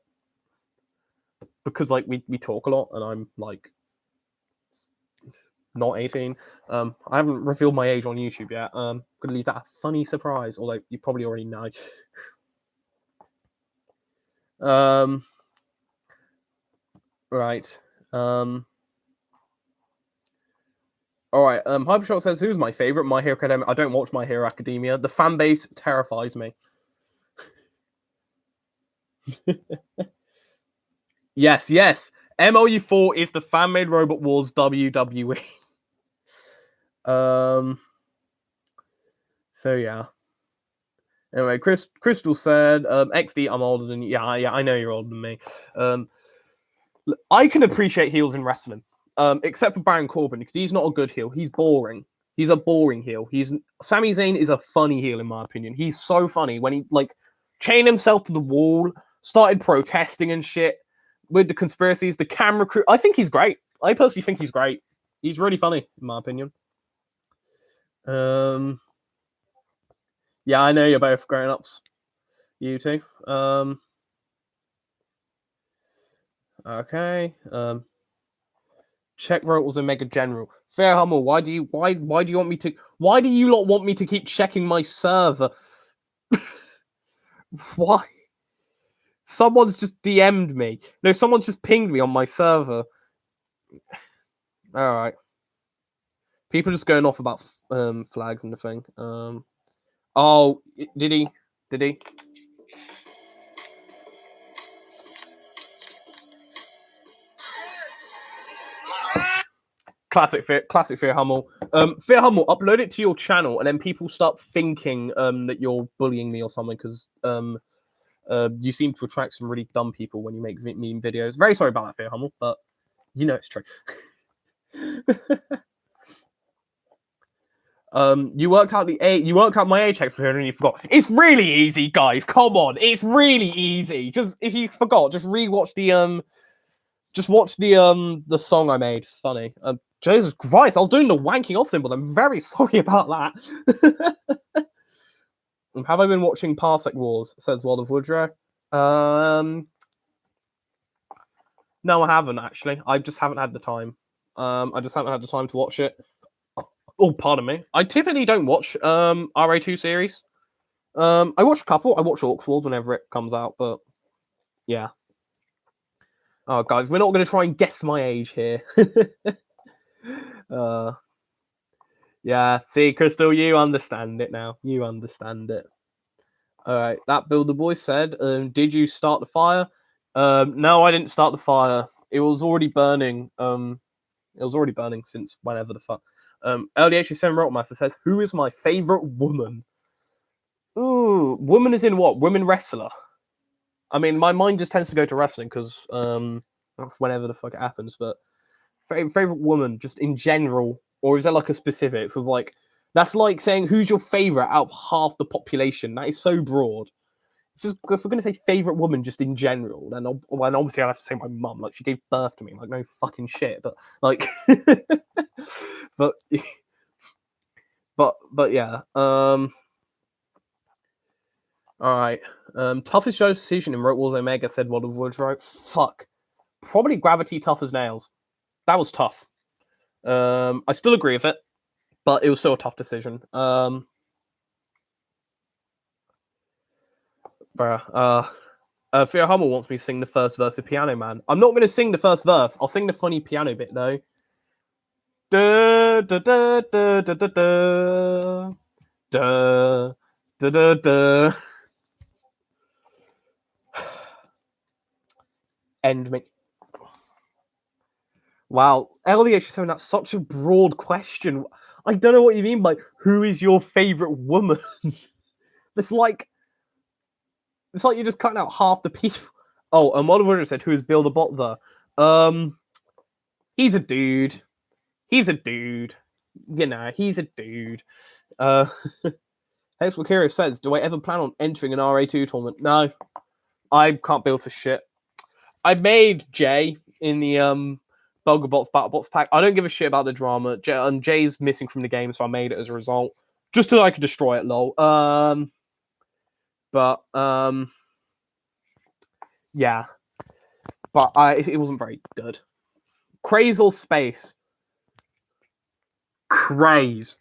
because, like, we talk a lot, and I'm, like, not 18. I haven't revealed my age on YouTube yet. I'm going to leave that a funny surprise, although you probably already know. Right. Alright, Hypershock says, who's my favourite? My Hero Academia. I don't watch My Hero Academia. The fan base terrifies me. Yes. MLU4 is the fan-made Robot Wars WWE. So yeah. Anyway, Crystal said, XD, I'm older than you. Yeah, I know you're older than me. I can appreciate heels in wrestling. Except for Baron Corbin, because he's not a good heel. He's boring. He's a boring heel. Sami Zayn is a funny heel, in my opinion. He's so funny when he, like, chained himself to the wall, started protesting and shit with the conspiracies, the camera crew. I think he's great. I personally think he's great. He's really funny, in my opinion. Yeah, I know you're both grown-ups. You two. Okay. Check Rotals and Mega General. Fair Hummel, why do you want me to why do you lot want me to keep checking my server? Why? Someone's just DM'd me. No, someone's just pinged me on my server. Alright. People just going off about flags and the thing. Oh, did he? Classic Fear Hummel. Fear Hummel, upload it to your channel, and then people start thinking that you're bullying me or something because you seem to attract some really dumb people when you make meme videos. Very sorry about that, Fear Hummel, but you know it's true. You worked out my age check for and you forgot. It's really easy, guys. Come on, it's really easy. Just if you forgot, just rewatch the just watch the song I made. It's funny. Jesus Christ, I was doing the wanking off symbol. I'm very sorry about that. Have I been watching Parsec Wars? Says World of Woodrow. No, I haven't actually. I just haven't had the time. I just haven't had the time to watch it. Oh, pardon me. I typically don't watch RA2 series. I watch a couple. I watch Orcs Wars whenever it comes out, but yeah. Oh, guys, we're not going to try and guess my age here. Yeah, see, Crystal, you understand it now. You understand it. All right, that Builder Boy said, did you start the fire? No, I didn't start the fire. It was already burning. It was already burning since whenever the fuck. LDH7 Rockmaster says, who is my favorite woman? Ooh, woman is in what? Women wrestler. I mean, my mind just tends to go to wrestling because that's whenever the fuck it happens. But favorite woman, just in general, or is there like a specific? So like that's like saying who's your favorite out of half the population. That is so broad. If we're gonna say favorite woman just in general, then obviously I'll have to say my mum. Like she gave birth to me. Like no fucking shit. But like, but yeah. All right. Toughest show's decision in Rote Wars Omega said World of Woodrow. Fuck. Probably Gravity tough as nails. That was tough. I still agree with it, but it was still a tough decision. Fear Hummel wants me to sing the first verse of Piano Man. I'm not going to sing the first verse. I'll sing the funny piano bit though. Da da da da da da da da da da. End me. Wow, LDH7, that's such a broad question. I don't know what you mean by who is your favorite woman. It's like you're just cutting out half the people. Oh, and Modern said, who is Bill the Bot there? He's a dude. He's a dude. You know, he's a dude. Hex Wakiro says, do I ever plan on entering an RA2 tournament? No. I can't build for shit. I made Jay in the Bulgar Bots Battle Bots pack. I don't give a shit about the drama. Jay's missing from the game, so I made it as a result. Just so I could destroy it, lol. Yeah. But it wasn't very good. Craze or space? Craze.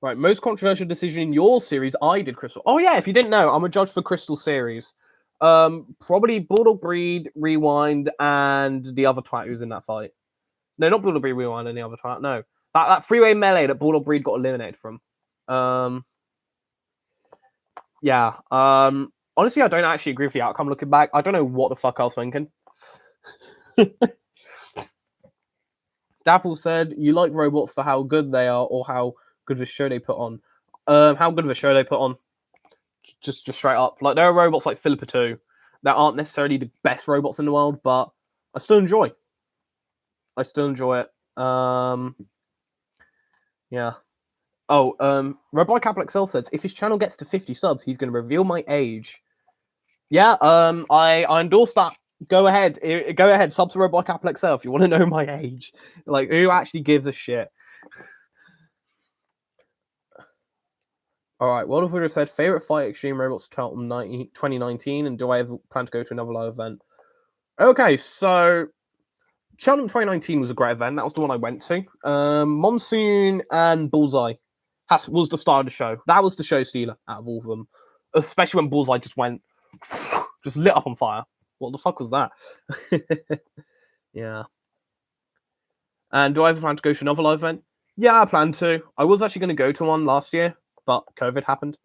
Right, most controversial decision in your series, I did Crystal. Oh yeah, if you didn't know, I'm a judge for Crystal series. Probably Bulldog Breed, Rewind, and the other twat who's in that fight. No, not Bulldog Breed, Rewind, and the other twat. No, that freeway melee that Bulldog Breed got eliminated from. Yeah. Honestly, I don't actually agree with the outcome. Looking back, I don't know what the fuck I was thinking. Dapple said, "You like robots for how good they are, or how good of a show they put on." How good of a show they put on. Just straight up. Like there are robots like Philippa 2 that aren't necessarily the best robots in the world, but I still enjoy it. Yeah. Oh, Robot Capital Excel says if his channel gets to 50 subs, he's going to reveal my age. Yeah. I endorse that Go ahead. Go ahead. Sub to Roblox Apple XL if you want to know my age. Like, who actually gives a shit? All right. World of Warcraft said favorite fight Extreme Roblox 2019, and do I ever plan to go to another live event? Okay, so Cheltenham 2019 was a great event. That was the one I went to. Monsoon and Bullseye was the star of the show. That was the show stealer out of all of them, especially when Bullseye just went, just lit up on fire. What the fuck was that? Yeah. And do I ever plan to go to another live event? Yeah, I plan to. I was actually going to go to one last year, but COVID happened.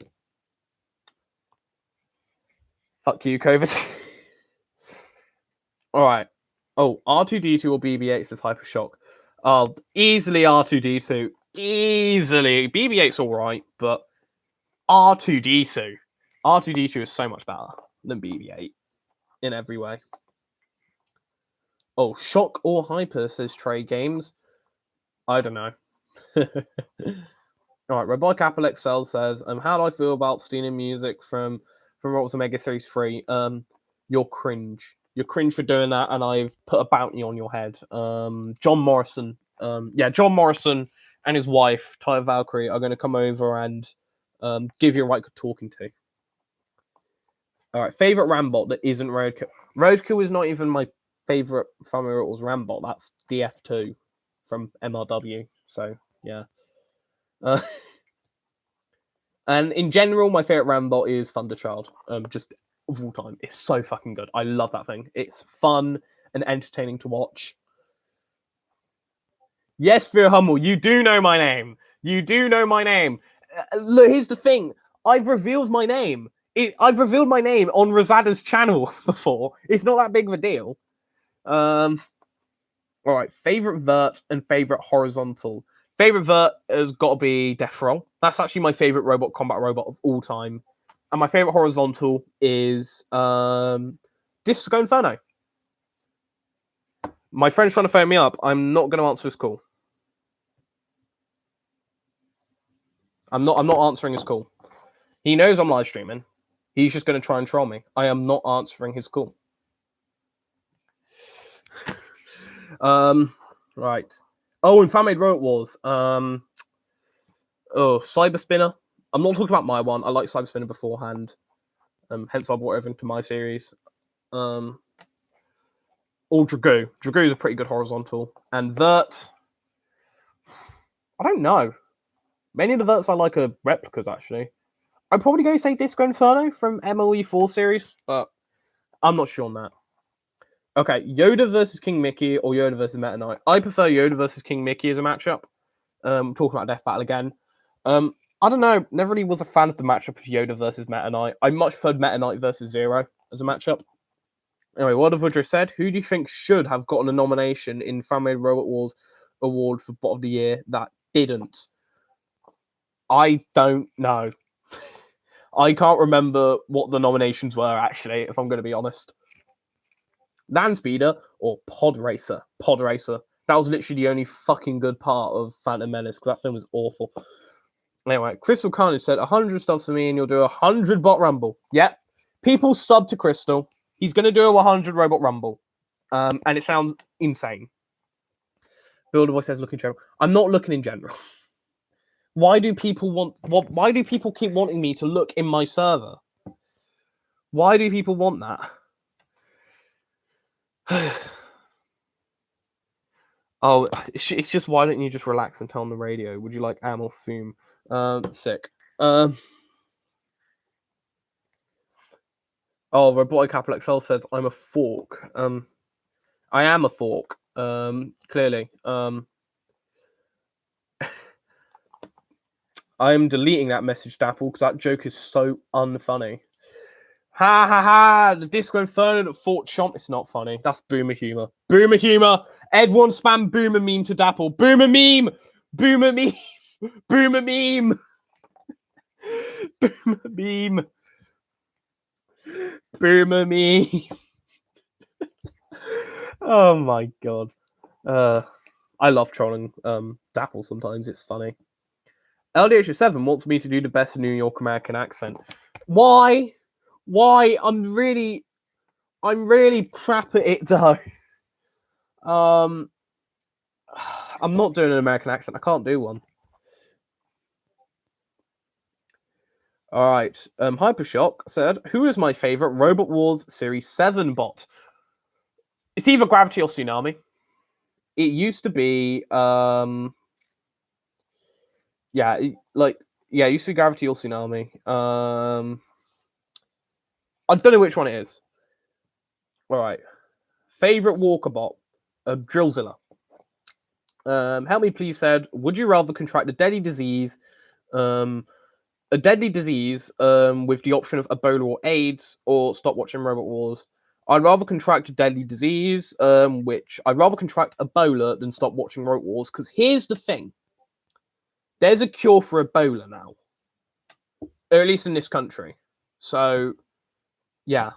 Fuck you, COVID. All right. Oh, R2D2 or BB-8 is Hyper Shock. Easily R2D2. Easily. BB-8's all right, but R2D2. R2D2 is so much better than BB-8 in every way. Oh, Shock or Hyper, says Trey Games. I don't know. All right, Robotic Apple XL says, how do I feel about stealing music from Roblox Omega Series 3? You're cringe. You're cringe for doing that, and I've put a bounty on your head. John Morrison. John Morrison and his wife, Tyler Valkyrie, are going to come over and give you a right good talking to. All right, favorite Rambot that isn't Roadkill. Roadkill is not even my favorite from Riddles Rambot. That's DF2 from MRW. So yeah. And in general, my favorite Rambot is Thunderchild. Just of all time, it's so fucking good. I love that thing. It's fun and entertaining to watch. Yes, Fear Hummel, you do know my name. You do know my name. Look, here's the thing. I've revealed my name. I've revealed my name on Rosada's channel before. It's not that big of a deal. All right, favorite vert and favorite horizontal. Favorite vert has got to be Death Roll. That's actually my favorite combat robot of all time. And my favorite horizontal is Disco Inferno. My friend's trying to phone me up. I'm not going to answer his call. I'm not answering his call. He knows I'm live streaming. He's just going to try and troll me. I am not answering his call. Right. Oh, and Fan-Made Robot Wars. Cyber Spinner. I'm not talking about my one. I like Cyber Spinner beforehand. Hence I brought everything to my series. Or Dragoo. Dragoo is a pretty good horizontal. And Vert. I don't know. Many of the Verts I like are replicas, actually. I'd probably go say Disco Inferno from MLE4 series, but I'm not sure on that. Okay, Yoda versus King Mickey or Yoda versus Meta Knight. I prefer Yoda versus King Mickey as a matchup. Talking about Death Battle again. I don't know. Never really was a fan of the matchup of Yoda versus Meta Knight. I much preferred Meta Knight versus Zero as a matchup. Anyway, World of Woodruff said, who do you think should have gotten a nomination in Fan-Made Robot Wars Award for Bot of the Year that didn't? I don't know. I can't remember what the nominations were, actually, if I'm going to be honest. Land Speeder or Pod Racer? Pod Racer. That was literally the only fucking good part of Phantom Menace, because that film was awful. Anyway, Crystal Carnage said, 100 subs for me and you'll do 100 bot rumble. Yep. People sub to Crystal. He's going to do a 100 robot rumble. And it sounds insane. Builder Boy says, look in general. I'm not looking in general. Why do people keep wanting me to look in my server? Why do people want that? Oh, it's just, why don't you just relax and turn on the radio? Would you like Am or Fume? Sick. Oh, Robotic Apple XL says, I'm a fork. I am a fork. Clearly. I'm deleting that message, Dapple, because that joke is so unfunny. Ha ha ha! The Disco Inferno at Fort Chomp. It's not funny. That's boomer humor. Boomer humor. Everyone spam boomer meme to Dapple. Boomer meme. Boomer meme. Boomer meme. Boomer meme. Boomer meme. Oh my god. I love trolling Dapple sometimes. It's funny. LDH7 wants me to do the best New York American accent. Why? I'm I'm really crap at it though. I'm not doing an American accent. I can't do one. All right. Hypershock said, "Who is my favorite Robot Wars Series 7 bot?" It's either Gravity or Tsunami. It used to be it used to be Gravity or Tsunami. I don't know which one it is. All right. Favorite Walker bot? Drillzilla. Help me please said, would you rather contract a deadly disease with the option of Ebola or AIDS, or stop watching Robot Wars? I'd rather contract a deadly disease, which I'd rather contract Ebola than stop watching Robot Wars, because here's the thing. There's a cure for Ebola now. Or at least in this country. So, yeah.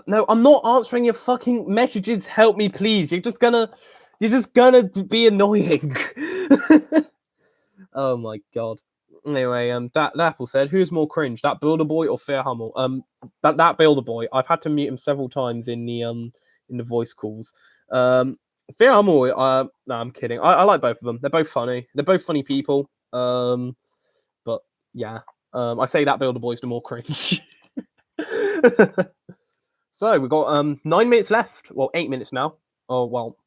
No, I'm not answering your fucking messages. Help me, please. You're just gonna be annoying. Oh my god. Anyway, that Apple said, "Who's more cringe, that Builder Boy or Fair Hummel?" That Builder Boy. I've had to mute him several times in the voice calls. Fair Hummel. No, I'm kidding. I like both of them. They're both funny. They're both funny people. But yeah. I say that Builder Boy's the more cringe. So we've got 9 minutes left. Well, 8 minutes now. Oh well.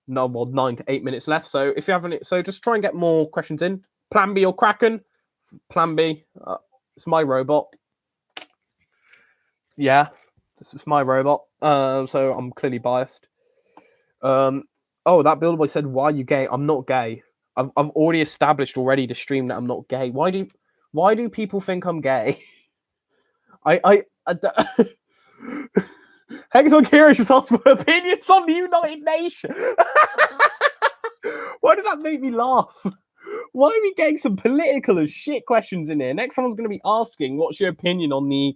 No, well, 9 to 8 minutes left. So if you have any, so just try and get more questions in. Plan B or Kraken? Plan B. It's my robot. Yeah, this is my robot. So I'm clearly biased. Oh, that Builder Boy said, "Why are you gay?" I'm not gay. I've already established to stream that I'm not gay. Why do people think I'm gay? Hexon Kira just asked my opinions on the United Nations. Why did that make me laugh? Why are we getting some political as shit questions in here? Next someone's going to be asking, "What's your opinion on the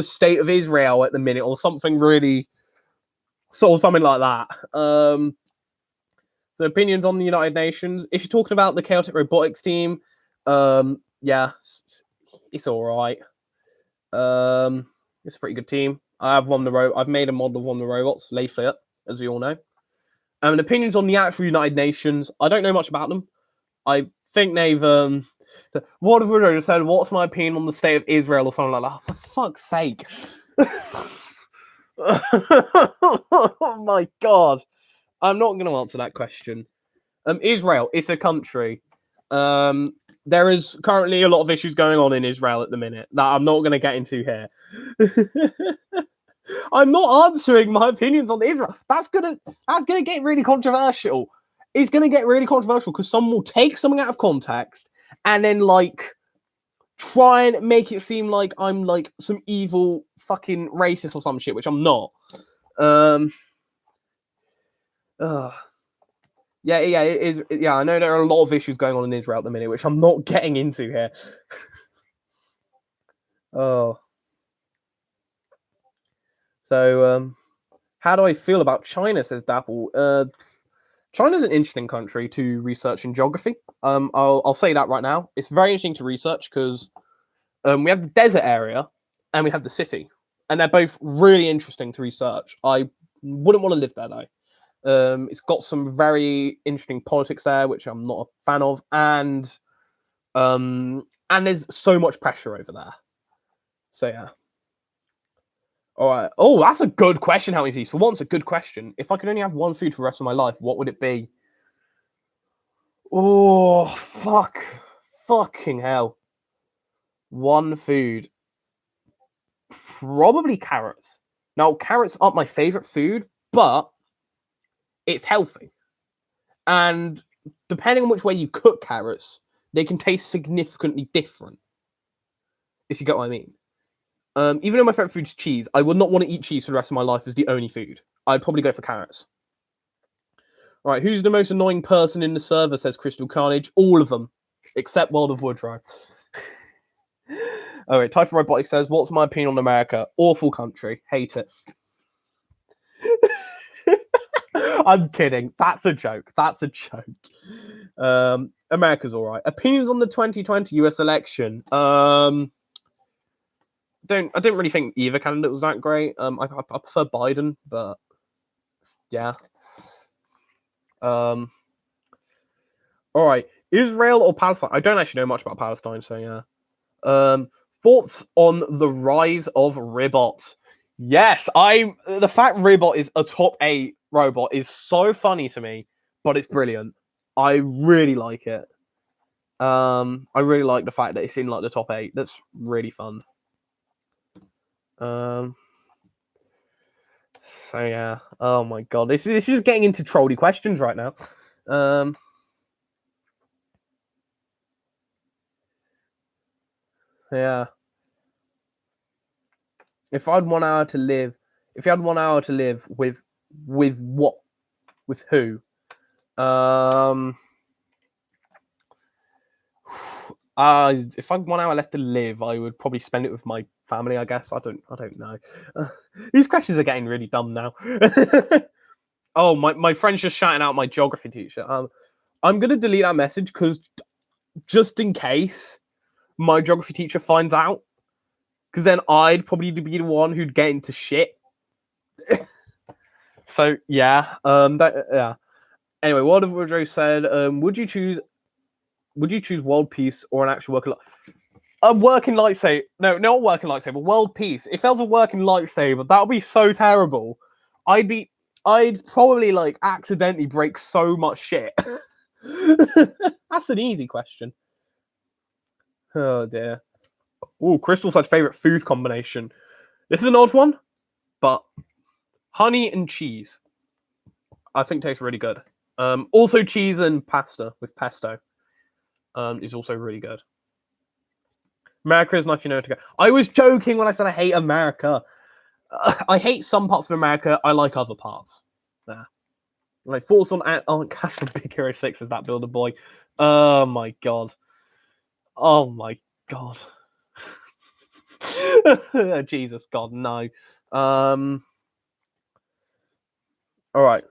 state of Israel at the minute?" or something really, something like that. So opinions on the United Nations. If you're talking about the Chaotic Robotics team, yeah, it's all right. It's a pretty good team. I've made a model of one of the robots, Layflirt, as we all know. And opinions on the actual United Nations, I don't know much about them. I think they've what have we said? What's my opinion on the state of Israel or something like that? For fuck's sake! Oh my god! I'm not going to answer that question. Israel, it's a country. There is currently a lot of issues going on in Israel at the minute that I'm not going to get into here. I'm not answering my opinions on Israel. That's gonna get really controversial. It's gonna get really controversial because someone will take something out of context and then try and make it seem like I'm some evil fucking racist or some shit, which I'm not. Yeah, it is. Yeah, I know there are a lot of issues going on in Israel at the minute, which I'm not getting into here. Oh. So, how do I feel about China, says Dapple. China's an interesting country to research in geography. I'll say that right now. It's very interesting to research because we have the desert area and we have the city. And they're both really interesting to research. I wouldn't want to live there, though. It's got some very interesting politics there, which I'm not a fan of. And there's so much pressure over there. So, yeah. All right. Oh, that's a good question. How many teeth? For once, a good question. If I could only have one food for the rest of my life, what would it be? Oh, fucking hell. One food. Probably carrots. Now, carrots aren't my favorite food, but it's healthy. And depending on which way you cook carrots, they can taste significantly different. If you get what I mean. Even though my favorite food is cheese, I would not want to eat cheese for the rest of my life as the only food. I'd probably go for carrots. All right, who's the most annoying person in the server, says Crystal Carnage? All of them, except World of Woodrow. All right, Typhon Robotics says, what's my opinion on America? Awful country. Hate it. I'm kidding. That's a joke. America's all right. Opinions on the 2020 US election. don't really think either candidate was that great. I prefer Biden, but yeah. All right, Israel or Palestine? I don't actually know much about Palestine, so yeah. Thoughts on the rise of Ribot? Yes, the fact Ribot is a top 8 robot is so funny to me, but it's brilliant. I really like it. I really like the fact that it's in like the top 8. That's really fun. So yeah. Oh my god, this is just getting into trolly questions right now. Yeah. If I had 1 hour to live, with what? With who? If I had 1 hour left to live, I would probably spend it with my family. I guess I don't know. These questions are getting really dumb now. Oh, my friend's just shouting out my geography teacher. I'm gonna delete that message because just in case my geography teacher finds out, because then I'd probably be the one who'd get into shit. So yeah, yeah. Anyway, World of Woodrow said, would you choose world peace or an actual working lightsaber? No, not working lightsaber. World peace. If there was a working lightsaber, that would be so terrible. I'd probably like accidentally break so much shit. That's an easy question. Oh dear. Oh, Crystal said favorite food combination. This is an odd one, but honey and cheese, I think tastes really good. Also cheese and pasta with pesto, is also really good. America is nothing to go. I was joking when I said I hate America. I hate some parts of America. I like other parts. There. Like thoughts on Carson Big Hero 6 is that Builder Boy. Oh my god. Oh my god. Jesus God, no. Alright.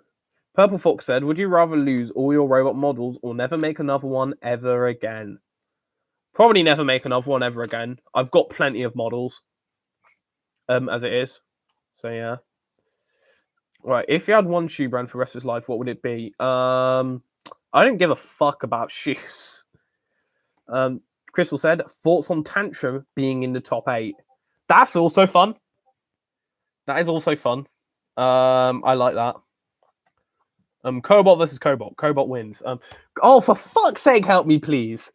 Purple Fox said, would you rather lose all your robot models or never make another one ever again? Probably never make another one ever again. I've got plenty of models. As it is. So yeah. Right, if you had one shoe brand for the rest of his life, what would it be? I don't give a fuck about shoes. Crystal said, thoughts on Tantrum being in the top 8. That's also fun. That is also fun. I like that. Cobalt versus Cobalt. Cobalt wins. Oh, for fuck's sake, help me, please.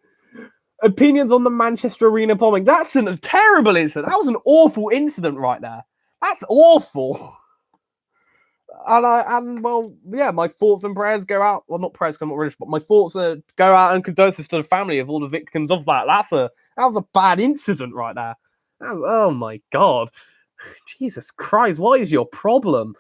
Opinions on the Manchester Arena bombing. That's a terrible incident. That was an awful incident right there. That's awful. And well, yeah, my thoughts and prayers go out. Well, not prayers, 'cause I'm not religious, but my thoughts go out and condolences to the family of all the victims of that. That was a bad incident right there. Oh my god, Jesus Christ, what is your problem?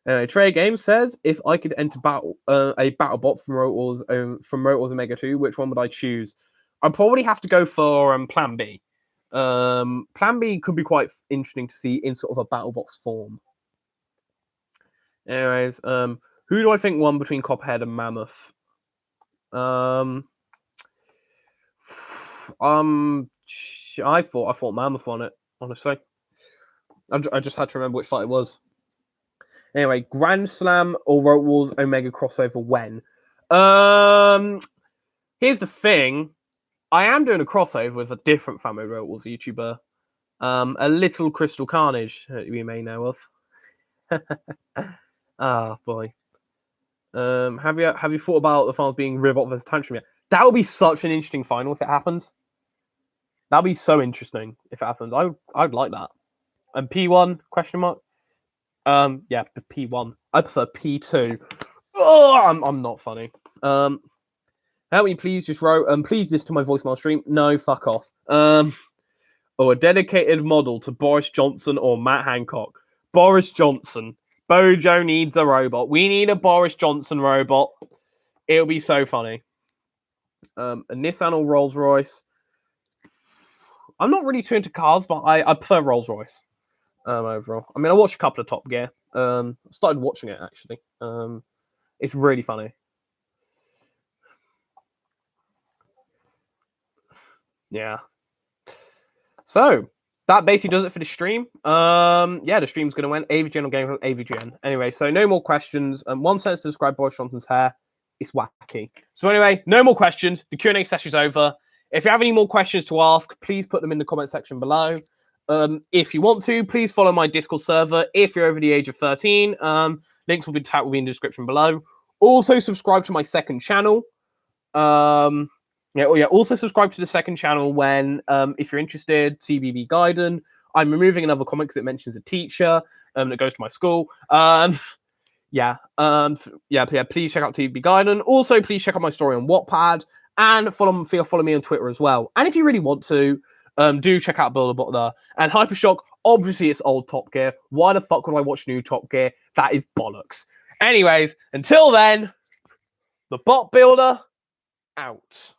Anyway, Trey Games says, if I could enter a battle bot from Road Wars Omega 2, which one would I choose? I'd probably have to go for Plan B. Plan B could be quite interesting to see in sort of a battle bot's form. Anyways, who do I think won between Copperhead and Mammoth? I thought Mammoth won it, honestly. I just had to remember which fight it was. Anyway, Grand Slam or Road Wars Omega crossover when? Here's the thing. I am doing a crossover with a different Famo Road Wars YouTuber. A little Crystal Carnage that you may know of. Ah, boy. Have you thought about the finals being Ribot versus Tantrum yet? That would be such an interesting final if it happens. That'd be so interesting if it happens. I'd like that. And P1 question mark? Yeah, P1. I prefer P2. Oh, I'm not funny. Help me please just wrote please this to my voicemail stream. No, fuck off. Or a dedicated model to Boris Johnson or Matt Hancock. Boris Johnson. Bojo needs a robot. We need a Boris Johnson robot. It'll be so funny. A Nissan or Rolls Royce. I'm not really too into cars, but I prefer Rolls Royce. Overall, I mean, I watched a couple of Top Gear. I started watching it actually. It's really funny. Yeah. So that basically does it for the stream. Yeah, the stream's gonna end. AVGN or game AVGN. Anyway, so no more questions. 1 cent to describe Boris Johnson's hair. It's wacky. So anyway, no more questions. The Q&A session's over. If you have any more questions to ask, please put them in the comment section below. If you want to, please follow my Discord server. If you're over the age of 13, links will be in the description below. Also, subscribe to my second channel. Also subscribe to the second channel when, if you're interested, TBB Gaiden. I'm removing another comic because it mentions a teacher that goes to my school. Please check out TBB Gaiden. Also, please check out my story on Wattpad and follow me on Twitter as well. And if you really want to, do check out Builder Butler and Hypershock. Obviously, it's old Top Gear. Why the fuck would I watch new Top Gear? That is bollocks. Anyways, until then, the Bot Builder out.